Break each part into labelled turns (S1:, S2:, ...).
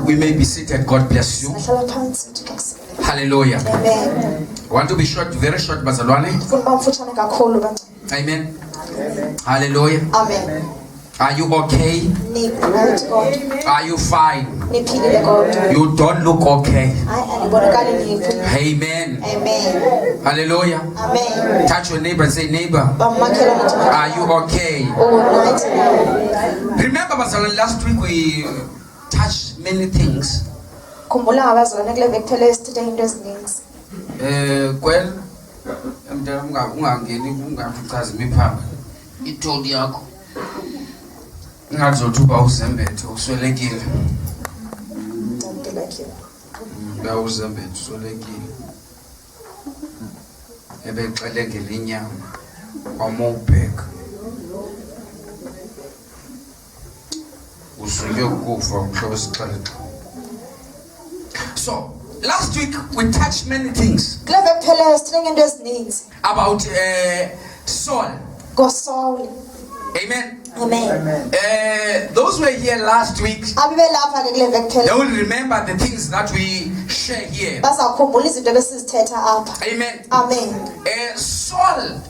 S1: We may be seated. God bless you. Hallelujah.
S2: Amen.
S1: I want to be short, very short, bazalwane. Amen. Hallelujah.
S2: Amen.
S1: Are you okay? Are you fine? You don't look okay. Amen.
S2: Amen.
S1: Hallelujah.
S2: Amen.
S1: Touch your neighbor and say, neighbor, are you okay? Remember, bazalwane, last week we touched many things. Well, itold yakho ngazothuba uzembethe uswelekile uzembethe uswelekile ebexelengela inyama kwamobheka usuke ukufa umhlobo sixexa. So last week we touched many things about Saul. Amen.
S2: Amen.
S1: Those who were here last week, they will remember the things that we share here. Amen.
S2: Amen.
S1: Saul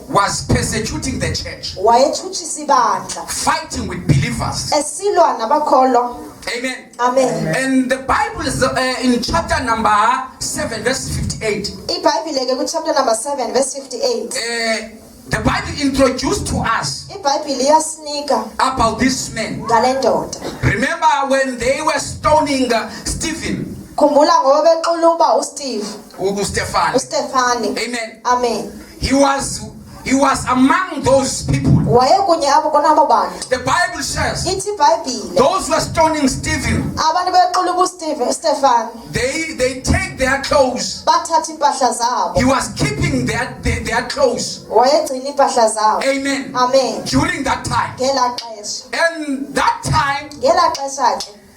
S1: was persecuting the church, fighting with believers. Amen.
S2: Amen.
S1: And the Bible is in chapter number 7 verse 58.
S2: Chapter number 7 verse 58.
S1: The Bible introduced to us about this man. Remember when they were stoning Stephen? Stephen. Amen.
S2: Amen.
S1: He was among those people. The Bible says those who were stoning Stephen, they take their clothes. He was keeping their clothes. Amen.
S2: Amen.
S1: During that time. And that time,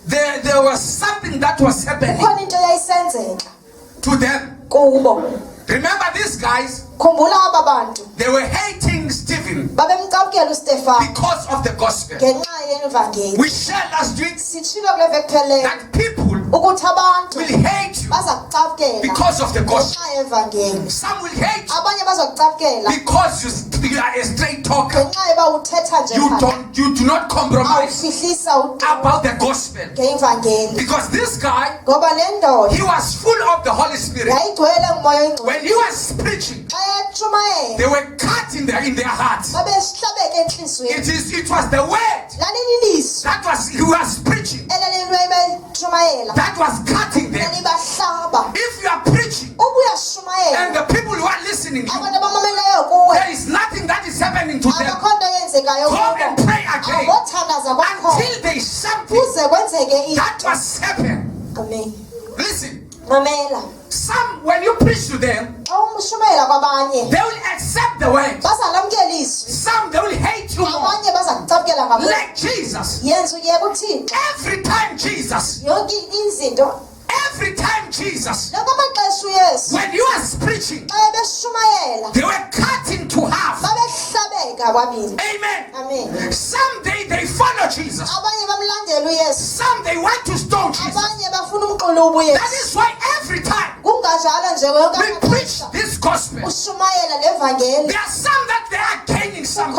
S1: there was something that was happening to them. Remember these guys? They were hating Stephen because of the gospel. We shared last week that people will hate you because of the gospel. Some will hate you because you are a straight talker. You do not compromise about the gospel. Because this guy, he was full of the Holy Spirit. When he was preaching, they were cut in their hearts. It was the word that he was preaching that was cutting them. If you are preaching and the people who are listening to you, there is nothing that is happening to them. Go and pray again until there is something that must happen. Listen. Some, when you preach to them, they will accept the word. Some, they will hate you more. Like Jesus. Every time Jesus, when you are preaching, they were cut into half. Amen. Some they follow Jesus. Some they want to stone Jesus. That is why every time we preach this gospel, there are some that they are gaining something.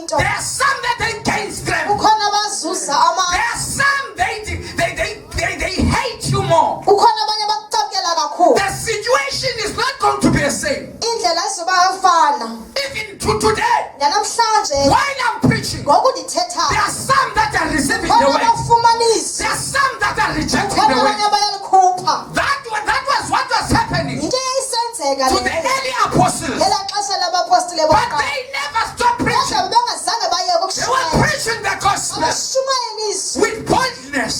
S1: There are some that they gain strength. There are some they hate you more. The situation is not going to be the same. Even to today, while I'm preaching, there are some that are receiving the word. There are some that are rejecting the word. That was what was happening to the early apostles. But they never stopped preaching. They were preaching the gospel with boldness.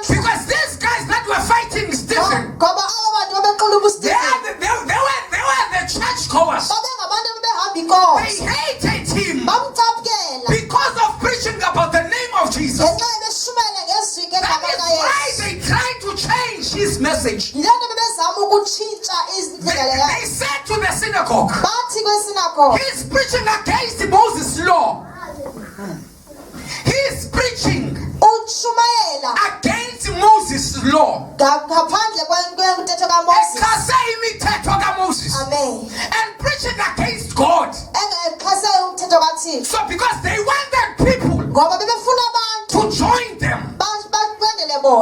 S1: Because these guys that were fighting Stephen, they were the churchgoers. They hated him because of preaching about the name of Jesus. That is why they tried to change his message. They said to the synagogue, he's preaching against Moses' law. He is preaching against Moses' law. And preaching against God. So because they wanted people to join them,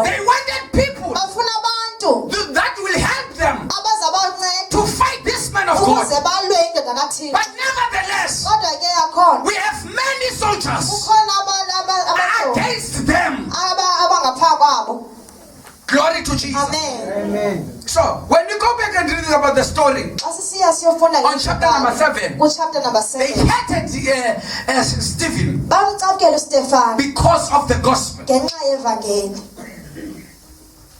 S1: they wanted people that will help them to fight this man of God. But nevertheless, we have many soldiers against them. Glory to Jesus.
S2: Amen.
S1: So when you go back and read about the story on chapter number 7, they hated Stephen because of the gospel.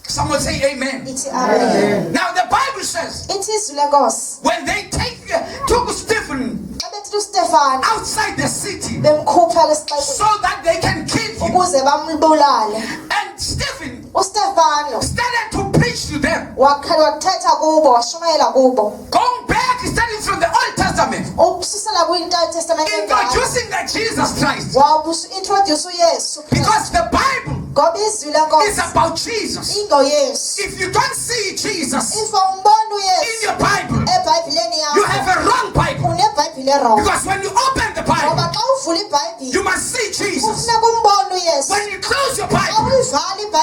S1: Someone say amen.
S2: Amen.
S1: Now the Bible says when they took Stephen outside the city so that they can kill him, and Stephen started to preach to them, going back, starting from the Old Testament, introducing the Jesus Christ, because the Bible is about Jesus. If you don't see Jesus in your Bible, you have a wrong Bible. Because when you open the Bible, you must see Jesus. When you close your Bible,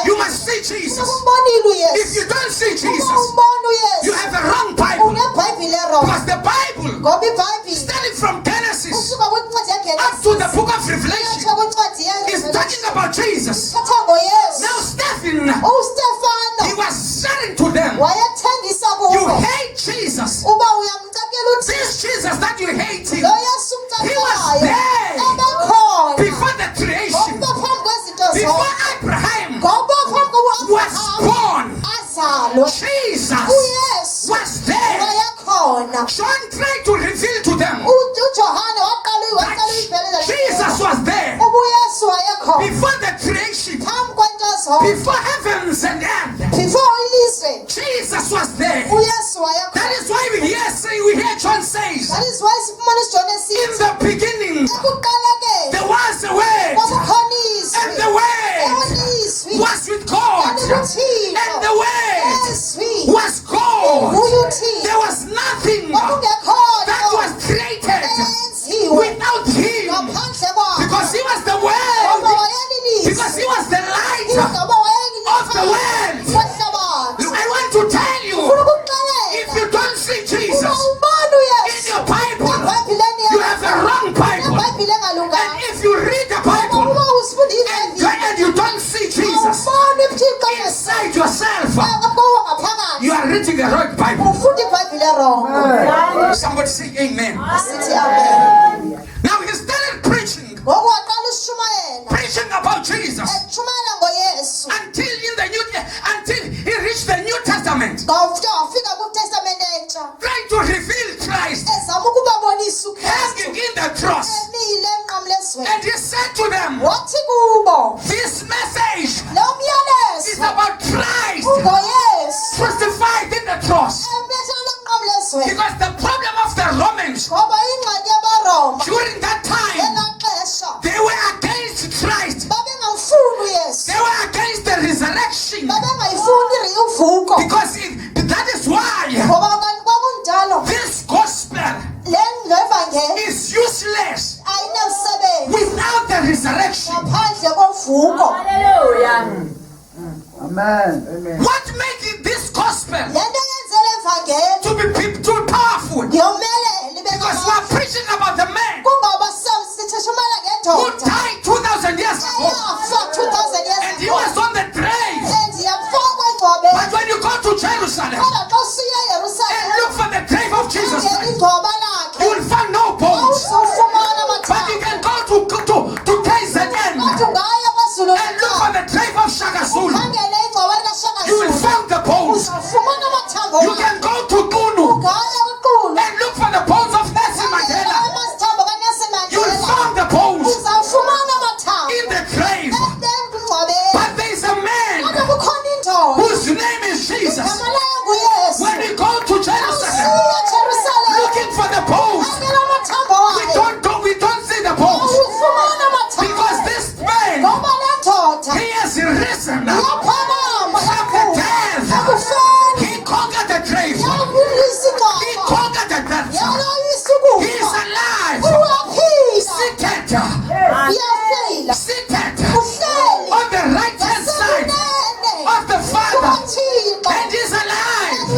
S1: you must see Jesus. If you don't see Jesus, you have a wrong Bible. Because the Bible, starting from Genesis up to the book of Revelation, is talking about Jesus. Now Stephen, he was saying to them, you hate Jesus. This Jesus that you hate him, he was there before the creation, before Abraham was born. Jesus was there. John tried to reveal to them that Jesus was there before the creation, before heavens and earth. Jesus was there. That is why we hear John says, in the beginning there was a word, and the word was with God, and the word was God. There was nothing that was created without him, because he was the word, because he was the light of the world. I want to tell you, if you don't see Jesus in your Bible, you have a wrong Bible. And if you read the Bible and you don't see Jesus inside yourself, you are reading the wrong Bible. Somebody say amen. Now he started preaching about Jesus until he reached the New Testament, trying to reveal Christ hanging in the cross. And he said to them, this message is about Christ crucified in the cross. Because the problem of the Romans during that time, they were against Christ. They were against the resurrection. Because that is why this gospel is useless without the resurrection.
S2: Hallelujah. Amen. Amen.
S1: What makes this gospel to be too powerful? Because we are preaching about the man who died 2,000 years ago, and he was on the grave. But when you go to Jerusalem and look for the grave of Jesus Christ, you will find no bones. But you can go to KZN and look for the grave of Shaka Zulu. You will find the bones. You can go to Ngqunge and look for the bones of Nelson Mandela. seated on the right hand side of the Father, and is alive.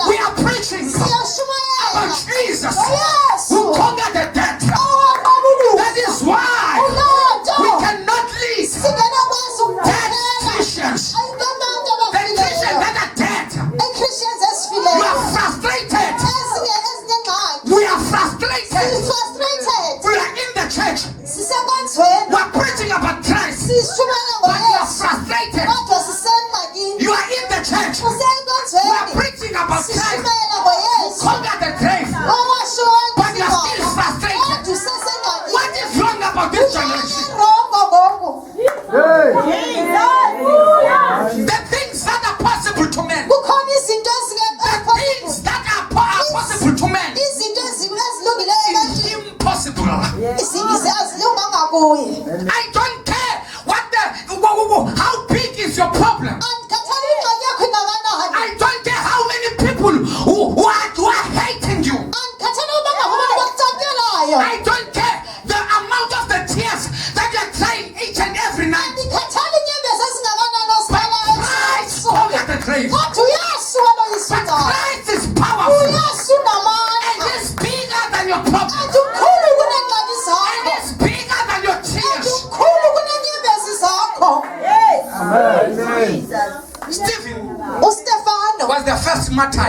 S1: We are preaching about Jesus who conquered the death. That is why we cannot lead dead Christians. The Christians that are dead. You are frustrated. We are frustrated. We are in the church. We are preaching about Christ. But you are frustrated. You are in the church. We are preaching about Christ. Conquer the grave. But you are still frustrated. What is wrong about this generation? The things that are possible to men. The things that are possible to men is impossible. I don't care how big is your problem. I don't care how many people who are hating you. I don't care the amount of the tears that you're crying each and every night. But Christ conquered the grave. But Christ is powerful. And is bigger than your problem. And is bigger than your tears. Stephen was the first martyr.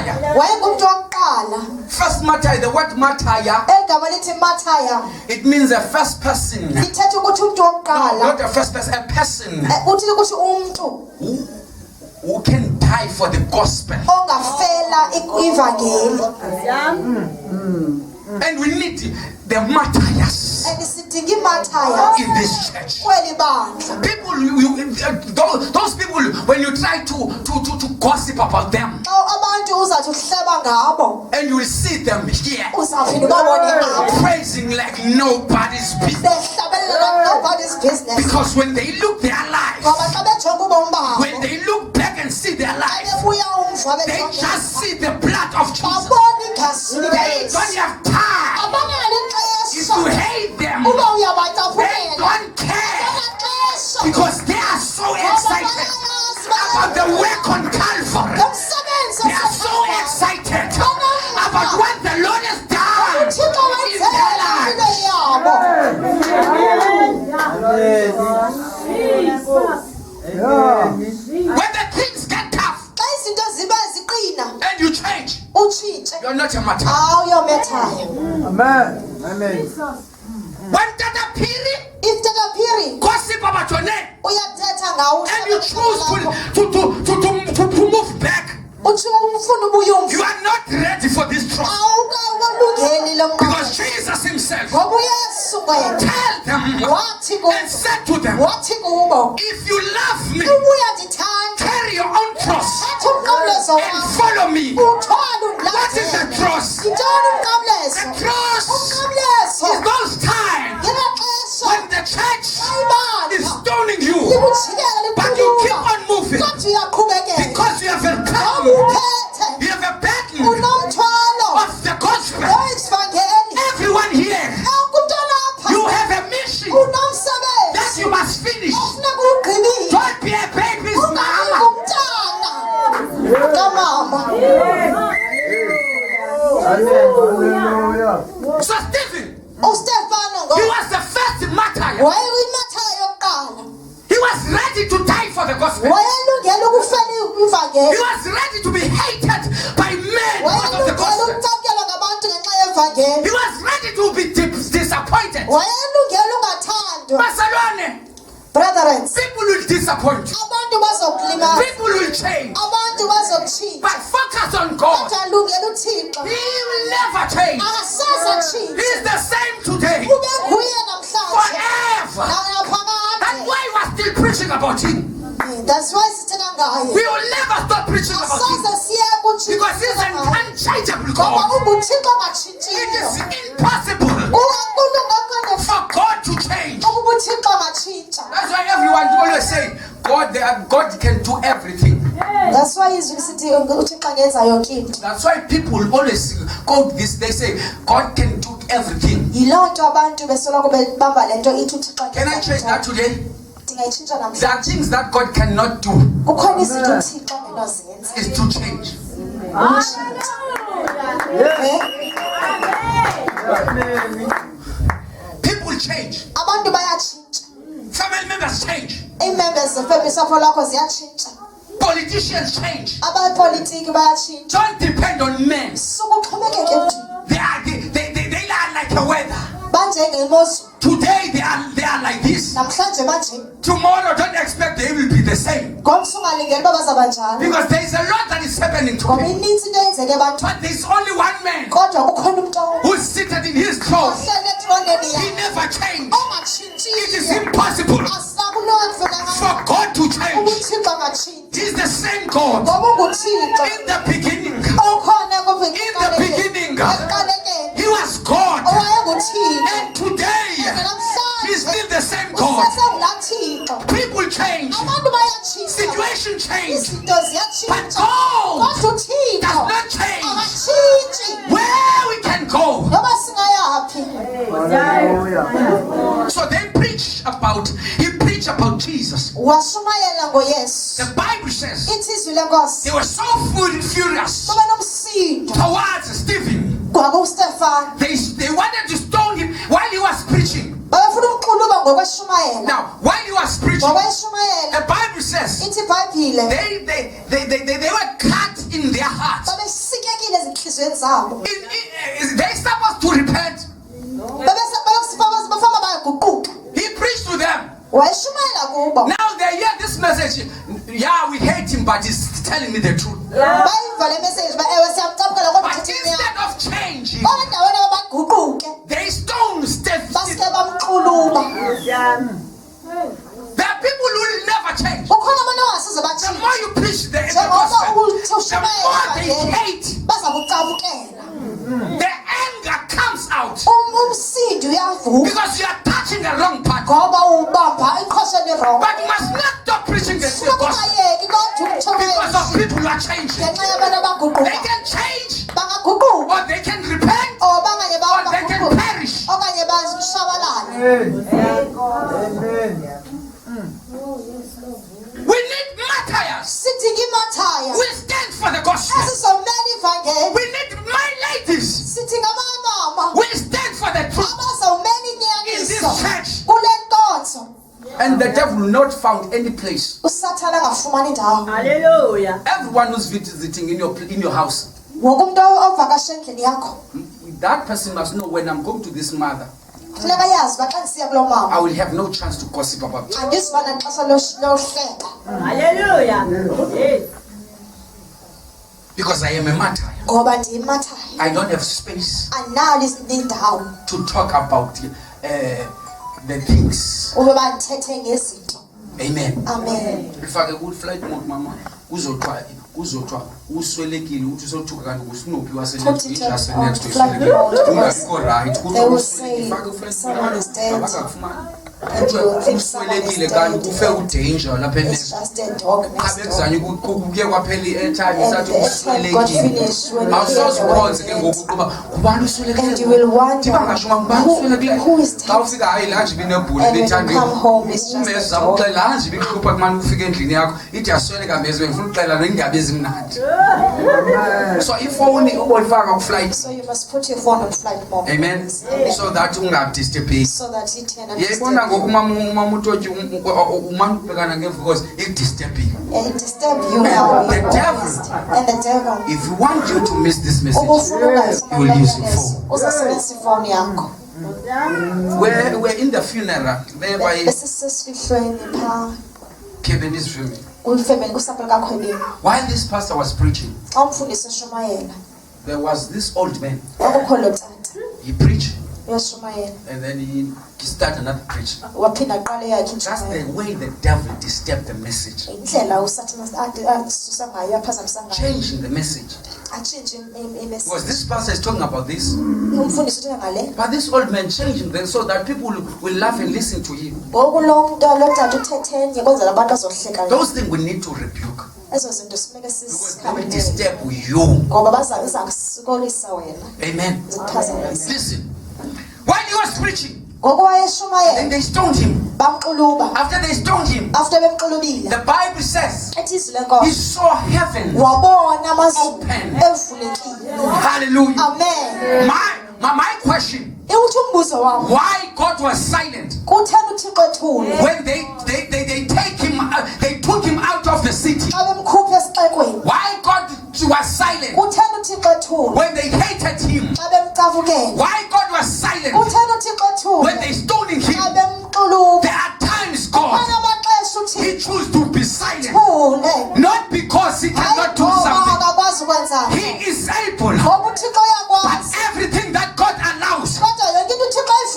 S1: First martyr, the word martyr, it means the first person. No, not the first person, a person who can die for the gospel. And we need the martyrs in this church. People, those people, when you try to gossip about them, and you will see them here praising like nobody's business. Because when they look their lives, when they look back and see their lives, they just see the blood of Jesus. They don't have time to hate them. They don't care because they are so excited about the work on Calvary. They are so excited about what the Lord has done in their lives. When the things get tough and you change, you're not a matter.
S2: Amen. Amen.
S1: When If gossip about your name, and you choose to move back, you are not ready for this trust. Because Jesus himself tell them and said to them, if you love me, carry your own cross and follow me. What is the cross? The cross is those times when the church is stoning you, but you keep on moving because you have a battle. You have a battle of the gospel. Everyone here, you have a mission that you must finish. Don't be a baby's mama. So Stephen, he was the first martyr. He was ready to die for the gospel. He was ready to be hated by men because of the gospel. He was ready to be disappointed.
S3: Brethren,
S1: People will disappoint you. People will change. But focus on God. He will never change. He is the same today. Forever. That's why we are still preaching about him.
S3: That's why
S1: we will never stop preaching about him. Because he's an unchangeable God. It is impossible for God to change. That's why everyone always say, God can do everything.
S3: That's why that's
S1: why people always quote this. They say, God can do everything. Can I change that today? There are things that God cannot do. Is to change. People change. Family members change. Politicians change. Don't depend on men. They are like the weather. Today they are like this. Tomorrow don't expect they will be the same. Because there is a lot that is happening today. But there is only one man who is seated in his throne. He never changed. It is impossible for God to change. He is the same God. In the beginning. In the beginning. He was God. And today, He's still the same God. People change. Situation change. But God does not change. Where we can go. So they preach about, he preached about Jesus. The Bible says they were so furious towards Stephen. They wanted to stone him while he was preaching. Now, while he was preaching, the Bible says they were cut in their hearts. They supposed to repent. He preached to them. Now they hear this message. Yeah, we hate him, but he's telling me the truth. But instead of changing, they stone Stephen. There are people who will never change. The more you preach the gospel, the more they hate. The anger comes out because you are touching the wrong part. But you must not stop preaching the gospel because of people who are changing. They can change, or they can repent, or they can perish. We need martyrs. We stand for the gospel. We need my ladies. We stand for the truth in this church. And the devil not found any place.
S4: Hallelujah.
S1: Everyone who's visiting in your house, that person must know when I'm going to this mother, I will have no chance to gossip about it.
S4: Hallelujah. Yes.
S1: Because I am a martyr. I don't have space to talk about the things. Amen.
S3: Amen.
S1: If I would flight mode, mama, uzotwa uswelekile uthi sothuka kanti kusinophi wasenext to
S3: they will say someone is dead.
S1: uswelekile kanti kufe udanger lapha
S3: It's just a dog next door.
S1: abekuzanye kuke kwaphela i-airtime sathi
S3: God
S1: uswelekile
S3: finished when
S1: awusozikhonze ke ngoku kuba kubani
S3: and
S1: uswelekile
S3: you will wonder
S1: ngasho ngubani uswelekile
S3: who is
S1: xa
S3: dead.
S1: ufika hayi lanje binebhuli
S3: And when you
S1: bethande
S3: come home, it's just a
S1: umeza
S3: dog.
S1: uxela lanje bihlupha kumane ufika endlini yakho ithi asweleka meze bengifuna uxela neendaba ezimnandi so ifoni ubolifaka ku-flight.
S3: So you must put your phone on flight mode.
S1: Amen. So that ungadisturbeki.
S3: So that it cannot
S1: Yayibona
S3: disturb you.
S1: ngoku umamutotyi umane ubhekana ngemva because it-disturbing.
S3: It disturb you now.
S1: The devil.
S3: And the devil.
S1: If you want you to miss this message,
S3: You
S1: will use your phone.
S3: uzasebenzisa ifoni yakho.
S1: We're in the funeral there by
S3: Esisesifihlweni pha
S1: Kevin is filming.
S3: kuyifemeni kusapho likakhwebeni.
S1: While this pastor was preaching,
S3: Xa umfundisi eshumayela
S1: there was this old man.
S3: kwakukho lo tata
S1: He preached
S3: uyashumayela
S1: and then he started another preaching.
S3: waphinda aqale yakhe
S1: That's the
S3: intshumayelo.
S1: way the devil disturbed the message.
S3: Indlela usathana asusa ngayo aphazamisa ngayo
S1: Changing the message.
S3: atshintshe
S1: Because
S3: imessage.
S1: this pastor is talking about this.
S3: Umfundisi uthetha ngale
S1: But this old man changing them so that people will laugh and listen to him.
S3: ngoku lo mntu lo tata uthethenye kwenzela abantu azohleka.
S1: Those things we need to rebuke.
S3: Ezo zinto simeke
S1: Because they will
S3: sisikhabele
S1: disturb you.
S3: ngoba baza kusikolisa wena
S1: Amen.
S3: zikuphazamisa.
S1: Listen. While he was preaching, then they stoned him. After they stoned him, the Bible says he saw heaven open. Hallelujah.
S5: Amen.
S1: My question, why God was silent when they took him out of the city? Why God was silent when they hated him? Why God was silent when they stoned him? There are times God, he chose to be silent, not because he cannot do something. He is able, but everything that God allows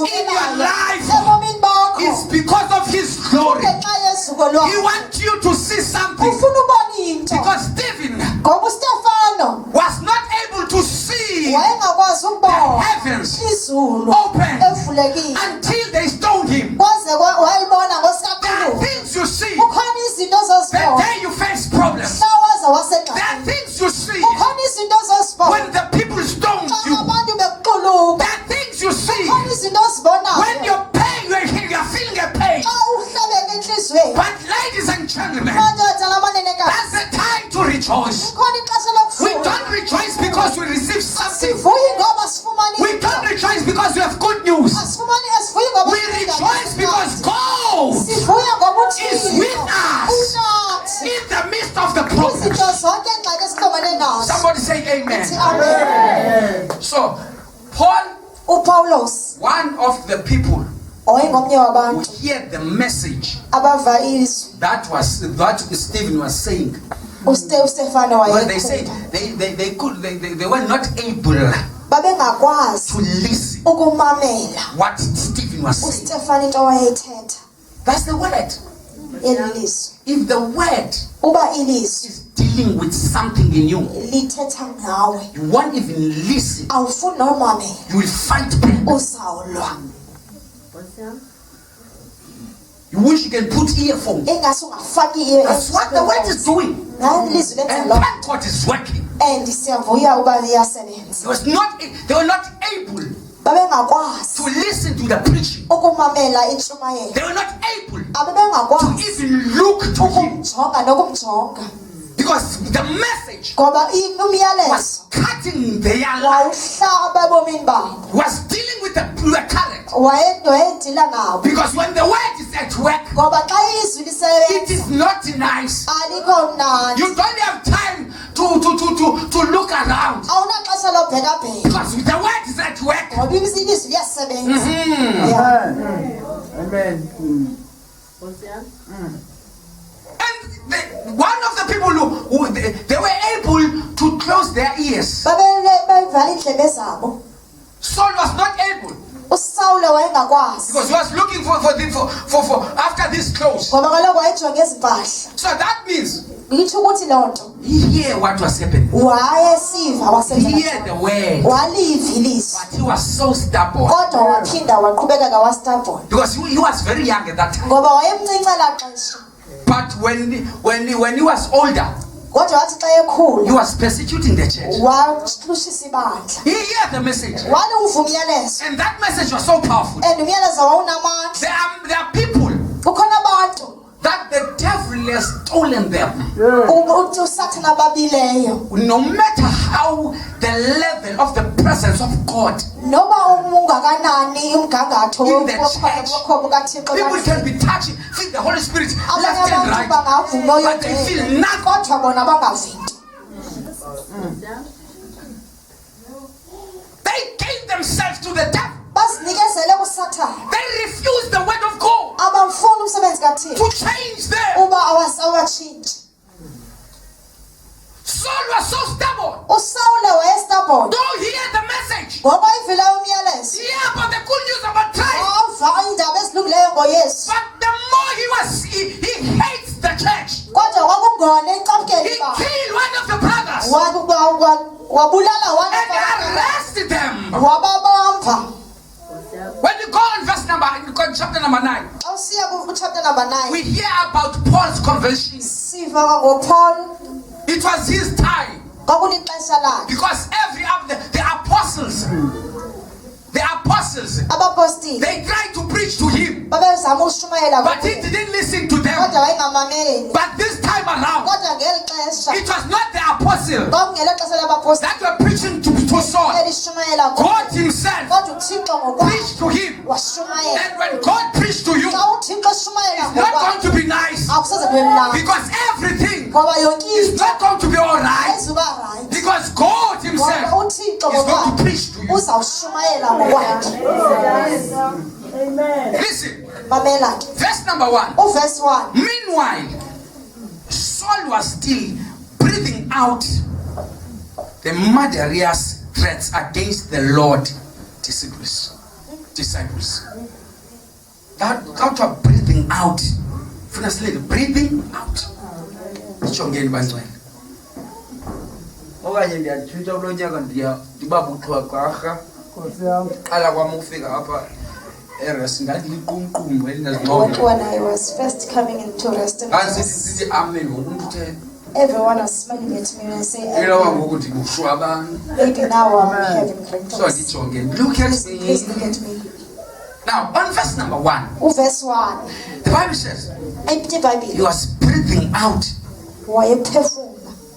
S1: in your life is because of his glory. He wants you to see something, because Stephen was not able to see the heavens open until they stoned him. There are things you see the day you face problems. There are things you see when the people stoned you. There are things you see when you're pain, you're feeling a pain. But ladies and gentlemen, that's the time to rejoice. We don't rejoice because we receive something. We don't rejoice because we have good news. We rejoice because God is with us in the midst of the problem. Somebody say amen.
S5: Amen.
S1: So, Paul, one of the people who heard the message that Stephen was saying, well, they said they were not able to listen what Stephen was saying. That's the word. If the word is dealing with something in you, you won't even listen. You will fight back. You wish you can put earphones. That's what the word is doing. And thank God is working. They were not able to listen to the preaching. They were not able to even look to him, because the message was cutting their life, was dealing with the current. Because when the word is at work, it is not nice. You don't have time to look around, because the word is at work.
S2: Amen.
S1: And one of the people who they were able to close their ears. Saul was not able, because he was looking for after this close. So that means he hear what was happening. He hear the word, but he was so stubborn, because he was very young at that time. But when he was older, he was persecuting the church. He heard the message, and that message was so powerful. There are people that the devil has stolen them. No matter how the level of the presence of God in the church, people can be touching, feel the Holy Spirit left and right, but they feel nothing. They gave themselves to the devil. They refused the word of God to change them. Saul was so stubborn. Don't hear the message. Yeah, but the good news about Christ. But the more he hates the church. He killed one of the brothers and arrested them. When you go on chapter number 9, we hear about Paul's conversion. It was his time, because every of the apostles, the apostles, they tried to preach to him, but he didn't listen to them. But this time around, it was not the apostles that were preaching to Saul. God himself preached to him. And when God preached to you, it's not going to be nice, because everything is not going to be alright, because God himself is going to preach to you. Listen, verse number 1. Meanwhile, Saul was still breathing out the murderous threats against the Lord disciples. That was breathing out. Breathing out.
S3: okanye ndiyatshintsha kulo nyaka ndiba buxhwaqarha qala kwam ufika apha erest ndandiliqumqumbu elinezingqondo.
S5: When I was first coming into rest,
S3: sithi amen ngoku umntu uthe
S5: everyone was smiling at me and I say,
S3: elawa ngoku ndikushwa abantu.
S5: maybe now I'm having great
S3: So
S5: thoughts.
S3: ndijonge, look at
S5: Please look
S3: me.
S5: at me.
S1: Now, on verse number 1,
S5: Verse 1.
S1: the Bible says he
S5: He
S1: was breathing out.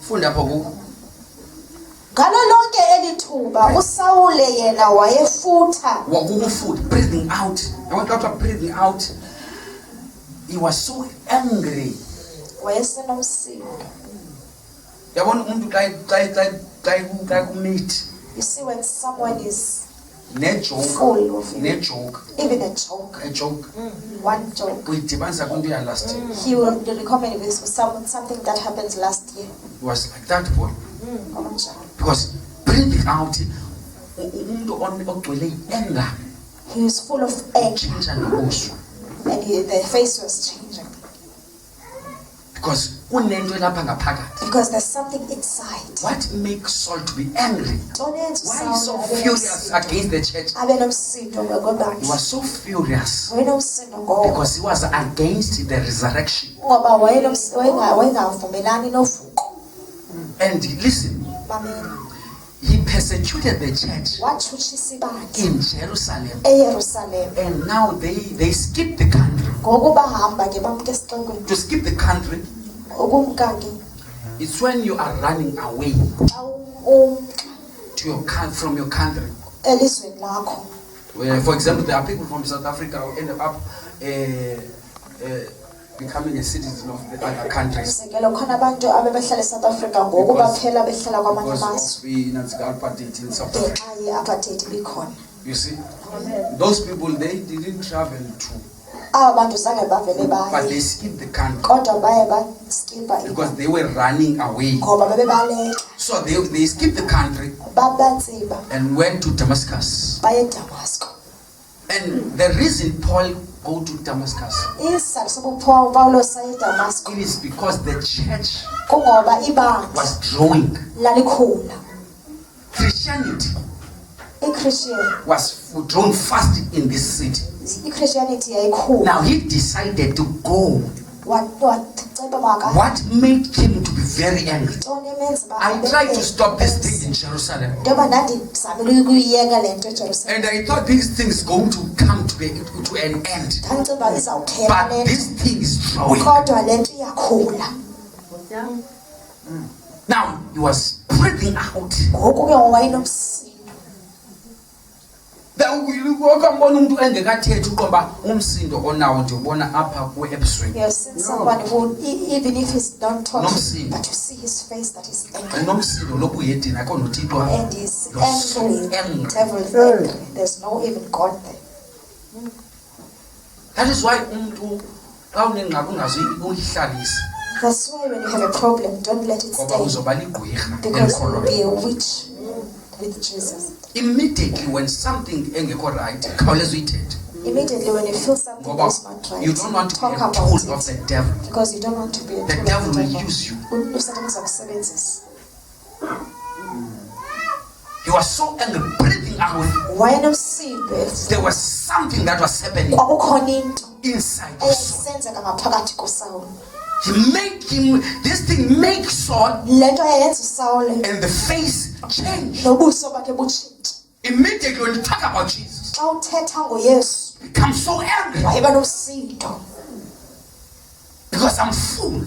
S1: Funda apha kuko.
S5: ngalo lonke elithuba uSawule yena wayefutha
S1: Breathing out. I want to breathing out. He was so angry.
S5: wayesenomsindo.
S1: Yabona umuntu xa kumeet
S5: You see, when someone is
S1: ne-joke,
S5: full of it,
S1: ne-joke,
S5: even a joke, one joke,
S1: uyidibanisa kwinto ya-last year.
S5: he will recommend this for something that happened last year.
S1: It was like that boy.
S5: Okunjalo.
S1: Because breathing out, umuntu ogcwele anger,
S5: He was full of anger
S1: change nobuso.
S5: and the face was changing.
S1: Because unento elapha ngaphakathi.
S5: Because there's something inside.
S1: What makes Saul to be angry? Why is so furious against the church? He was so furious because he was against the resurrection. And listen, he persecuted the church in Jerusalem. And now they skipped the country. To skip the country, it's when you are running away to from your country. Where, for example, there are people from South Africa who end up becoming a citizen of the other countries because of the apartheid in South Africa. You see, those people, they didn't travel to, but they skipped the country because they were running away. So they skipped the country and went to Damascus. And the reason Paul go to Damascus, it is because the church was growing. Christianity was drawn fast in this city. Now he decided to go. What made him to be very angry? I tried to stop this thing in Jerusalem, and I thought this thing is going to come to an end. But this thing is growing. Now he was breathing out.
S5: You have seen someone who, even if he's not talking, but you see his face that is angry. And he's angry. Devil is angry. There's no even God there.
S1: That is why
S5: That's why when you have a problem, don't let it stay. Because you will be a witch with Jesus.
S1: Immediately when something engekho right,
S5: immediately when you feel something is not right,
S1: you don't want to
S5: talk
S1: be a
S5: about
S1: tool of
S5: it.
S1: the devil.
S5: Because you don't want to be a tool
S1: The
S5: of
S1: devil
S5: the
S1: will
S5: devil.
S1: use you. He was so angry, breathing out. There was something that was happening inside of Saul. This thing makes Saul, and the face changed. Immediately when you talk about Jesus, become so angry because I'm full.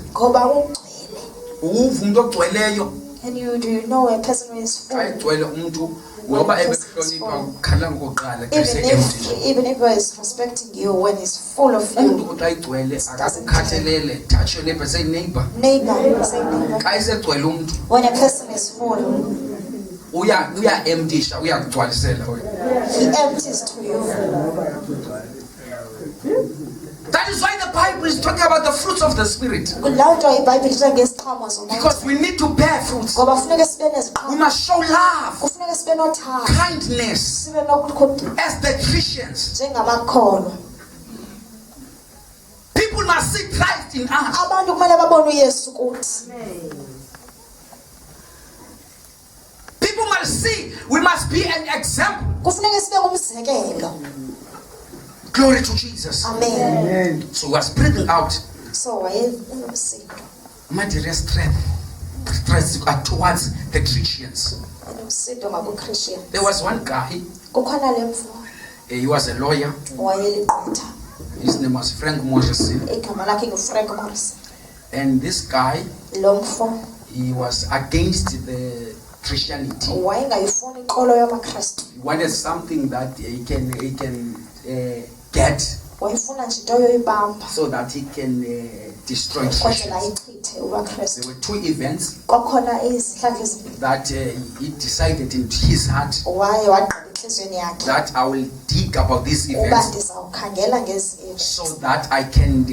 S5: And do you know a person who is full? Even if he is respecting you, when he's full of you,
S1: Touch your neighbor, say neighbor.
S5: Neighbor, say neighbor. When a person is full,
S1: we are empty. He
S5: empties to you.
S1: That is why the Bible is talking about the fruits of the Spirit. Because we need to bear fruits. We must show love, kindness as the Christians. People must see Christ in us. People must see, we must be an example. Glory to Jesus.
S5: Amen.
S1: So he was breathing out.
S5: So
S1: My dear strength towards the Christians. There was one guy. He was a lawyer. His name was Frank Moses. And this guy, he was against the Christianity. He wanted something that he can get so that he can destroy Christians. There were two events that he decided in his heart that I will dig about these events so that I can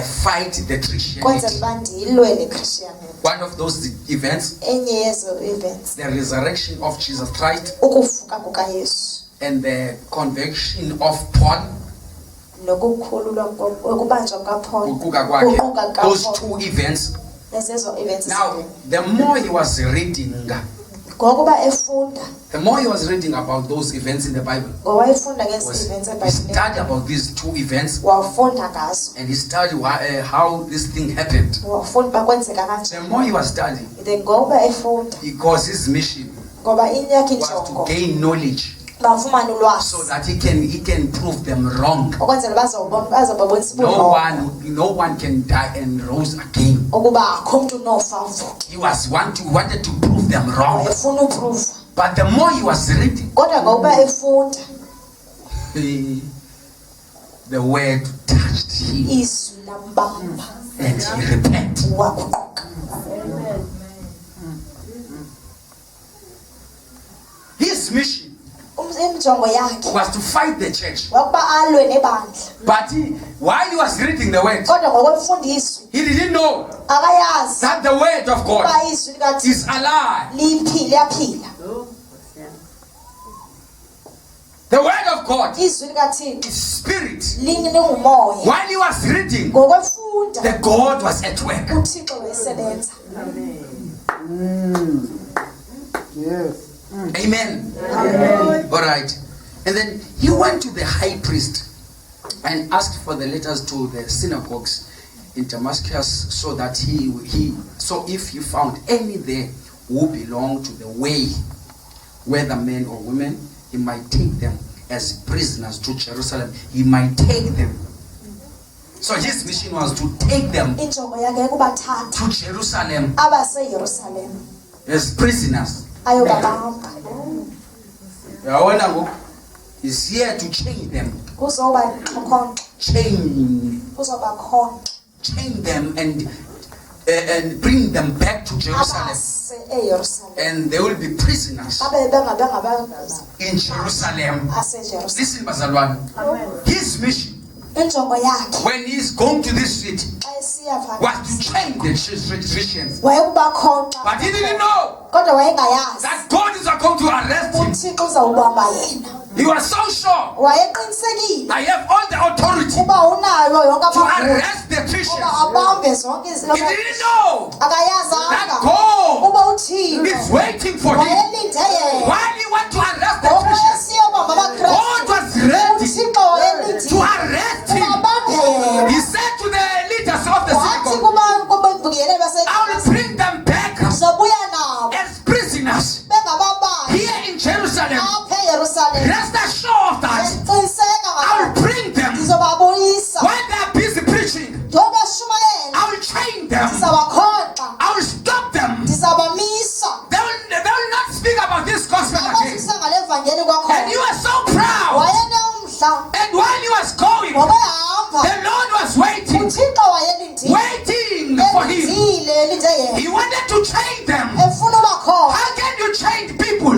S1: fight the Christianity. One of those events, the resurrection of Jesus Christ and the conviction of Paul. Those two events. Now, the more he was reading, about those events in the Bible, he studied about these two events and he studied how this thing happened. The more he was studying, because his mission was to gain knowledge so that he can prove them wrong. No one can die and rose again. He wanted to prove them wrong. But the more he was reading, the word touched him and he repented. His mission was to fight the church. But while he was reading the word, he didn't know that the word of God is alive. The word of God is spirit. While he was reading, the God was at work.
S2: Yes.
S1: Amen. All right. And then he went to the high priest and asked for the letters to the synagogues in Damascus so that so if he found any there who belonged to the way, whether men or women, he might take them as prisoners to Jerusalem. He might take them. So his mission was to take them to Jerusalem as prisoners. He's here to change them. Chain them and bring them back to Jerusalem. And they will be prisoners in Jerusalem. Listen, Bazalwan. His mission, when he's going to this city, was to change the Christians. But he didn't know that God is going to arrest him. He was so sure, I have all the authority to arrest the Christians. He didn't know that God is waiting for him. While he went to arrest the Christians, God was ready to arrest him. He said to the leaders of the synagogue, I will bring them back as prisoners here in Jerusalem. waiting for him. He wanted to change them. How can you change people?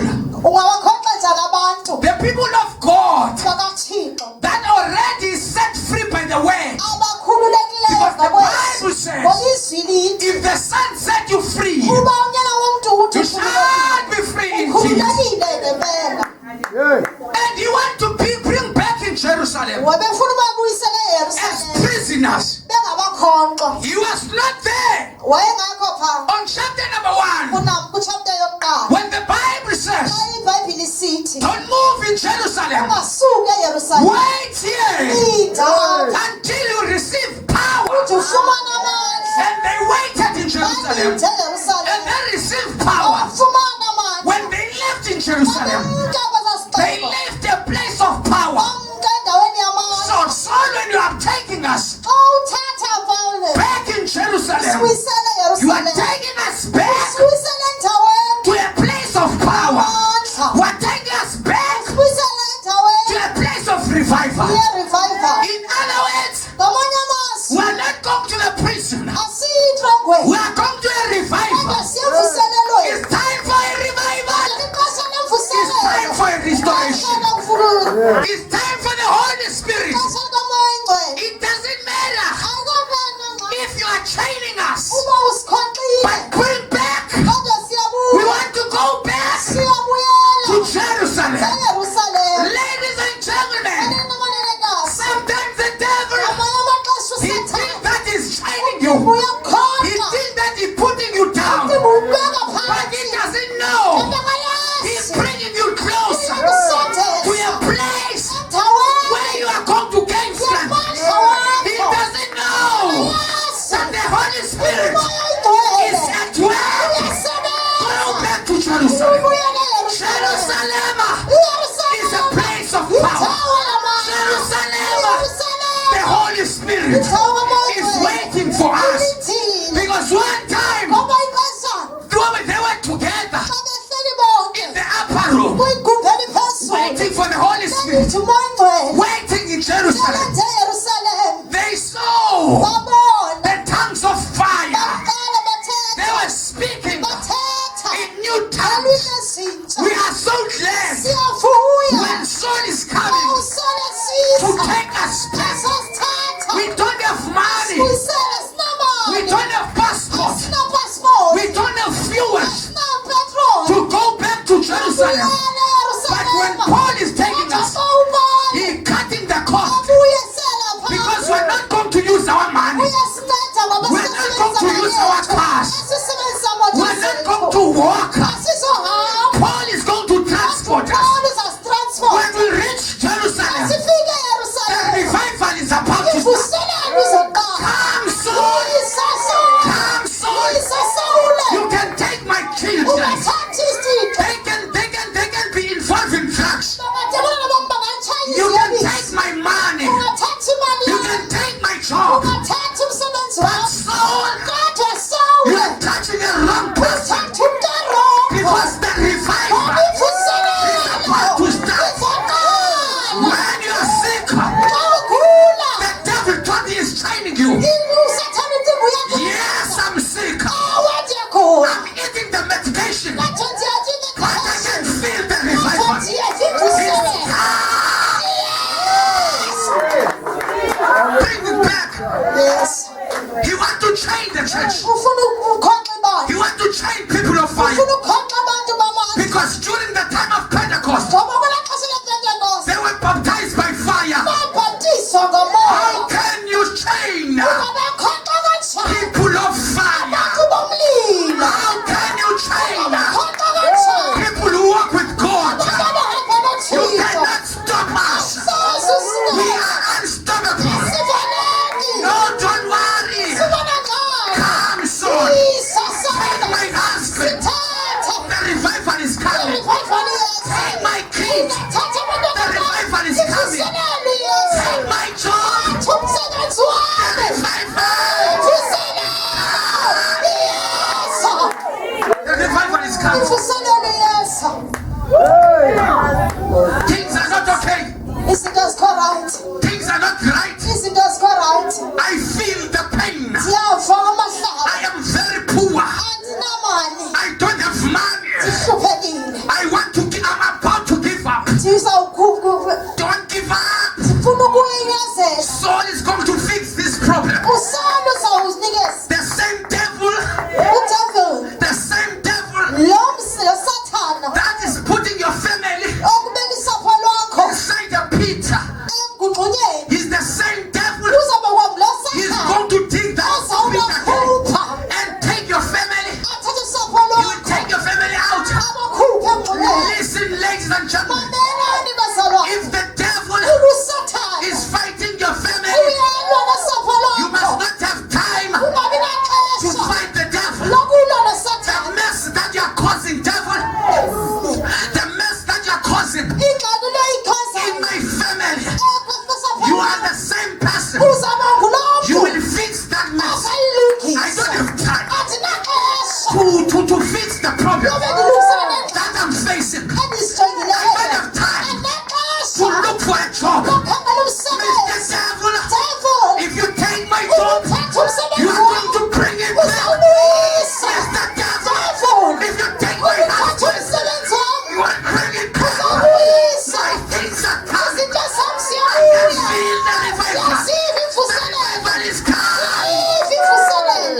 S1: The people of God that already set free by the word. Because the Bible says, if the Son set you free, you shall be free indeed. And you want to bring back in Jerusalem as prisoners. He was not there on chapter number 1 when the Bible says, don't move in Jerusalem, wait here until you receive power. And they waited in Jerusalem and they received power. When they left in Jerusalem, they left a place of power. So Saul, when you are taking us back in Jerusalem, you are taking us back to a place of power. You are taking us back to a place of revival. In other words, we are not going to the prison. We are going to a revival. It's time for a revival. It's time for a restoration. It's time for the Holy Spirit. It doesn't matter if you are training us, but bring back. We want to go back to Jerusalem. Ladies and gentlemen, sometimes the devil, he thinks that he's training you. He thinks that he's putting you down. But he doesn't know. He's bringing you closer to a place where you are going to gain strength. He doesn't know that the Holy Spirit is at work. Go back to Jerusalem. Jerusalem is a place of power. Jerusalem, the Holy Spirit is waiting for us. Because one time, they were together in the upper room, waiting for the Holy Spirit, waiting in Jerusalem. They saw the tongues of fire. They were speaking in new tongues. We are so glad when Saul is coming to take us back. We don't have money. We don't have passport. We don't have fuel to go back to Jerusalem. But when Paul is taking us, he's cutting the cost. Because we're not going to use our money. We're not going to use our cars. We're not going to walk. Paul is going to transport us. When we reach Jerusalem, the revival is about to start. Come soon. Come soon. You can take my children. They can be involved in drugs. You can take my money. You can take my job. But soul, you are touching a wrong person. Because the revival is about to start. When you are sick, the devil thought he is training you. Yes, I'm sick. I'm eating the medication. But I can feel the revival. It's time. Bring it back.
S5: Yes.
S1: You want to change the church. You want to change people of fire. Because during the time of Pentecost, they were baptized by fire. How can you change people of fire? How can you change people who walk with God? You cannot stop us. We are unstoppable. No, don't worry. Come soon. Take my husband. The revival is coming. Take my kids. The revival is coming. Take my job. The revival is coming. Things are not okay. Things are not right. I feel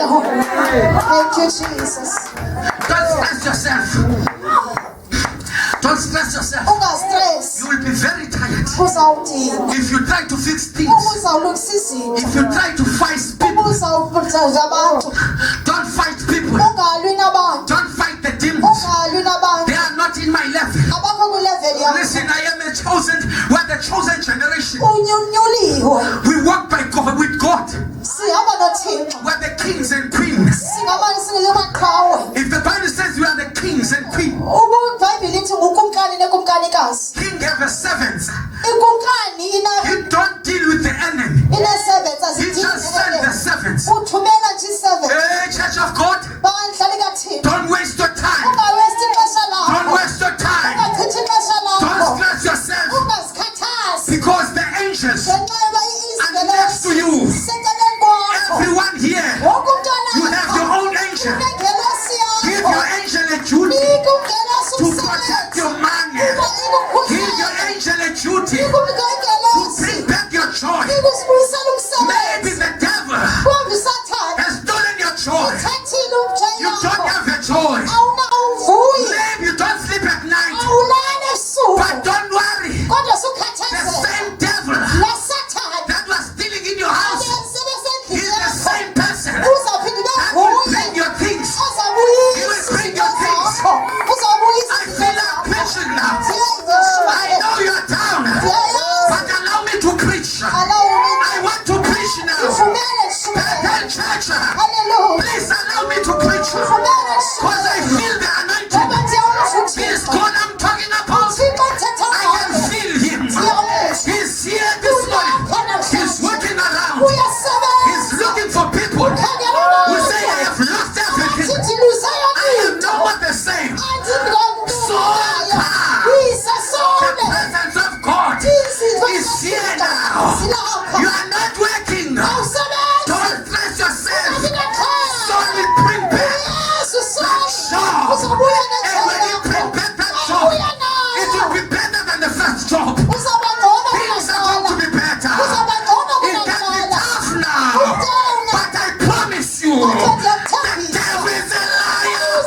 S5: Lord. Thank you, Jesus.
S1: Don't stress yourself. Don't stress yourself. You will be very tired if you try to fix things. If you try to fight people, don't fight people. Don't fight the demons. They are not in my level. Listen, I am a chosen. We're the chosen generation. We walk by God with God. We're the kings and queens. If the Bible says we are the kings and queens, king have a servants. You don't deal with the enemy. He just send the servants. Hey, Church of God, don't waste your time. Don't waste your time. Don't stress yourself, because the angels are next to you. Everyone here, you have your own angel. Give your angel a duty to protect your money. Give your angel a duty to bring back your joy. Maybe the devil has stolen your joy. You don't have a joy. Maybe you don't sleep at night. But don't worry. The same devil that was stealing in your house is the same person that will bring your things. He will bring your things. I feel like preaching now. I know you're down, but allow me to preach. I want to preach now. Bethel Church, please allow me to preach, because I feel the anointing. This God I'm talking about, I can feel him. He's here this morning. He's walking around. He's looking for people who say, I have lost everything. I am no more the same. So the presence of God is here now. You are not working. Don't stress yourself. God will bring back that job. And when you bring back that job, it will be better than the first job. Things are going to be better. It can be tough now, but I promise you, the devil is a liar.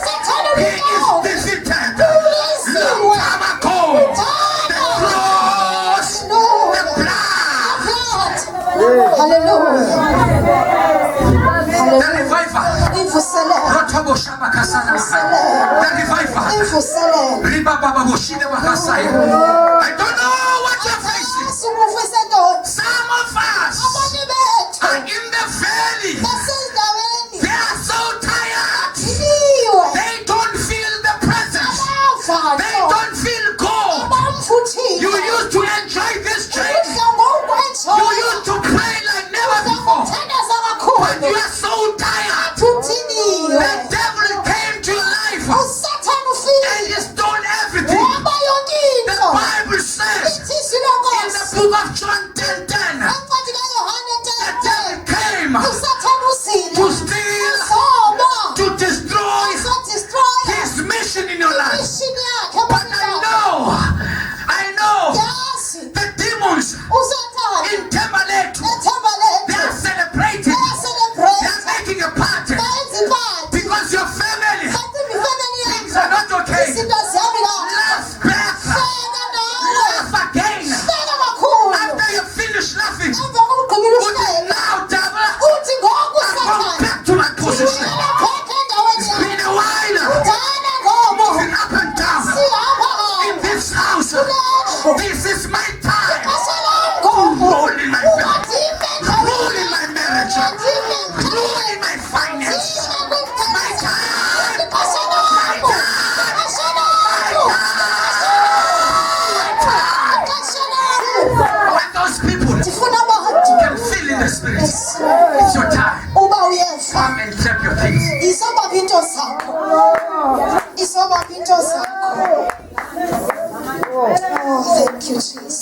S1: He is defeated. Long time ago, the cross, the blood.
S5: Hallelujah.
S1: The revival. Rotobo Shaba Kasana. The revival. Ribaba Bushida Bakasaya. I don't know what you're facing. Some of us are in the valley. They are so tired. They don't feel the presence. They don't feel God. You used to enjoy this church. You used to pray like never before. But you are so tired. The devil came to your life and he stole everything. The Bible says in the book of John 10:10, the devil came to steal, to destroy his mission in your life. But I know the demons in Timberlake, they are celebrating. They are making a party because your family, things are not okay. Laugh back. Laugh again. After you finish laughing, now devil, I'm going back to my position. It's been a while. Moving up and down in this house. This is my time. Rule in my family. Rule in my marriage. Rule in my finance. My time. My time. When those people can feel in the spirit, it's your time. Come and check your things.
S5: Oh, thank you, Jesus.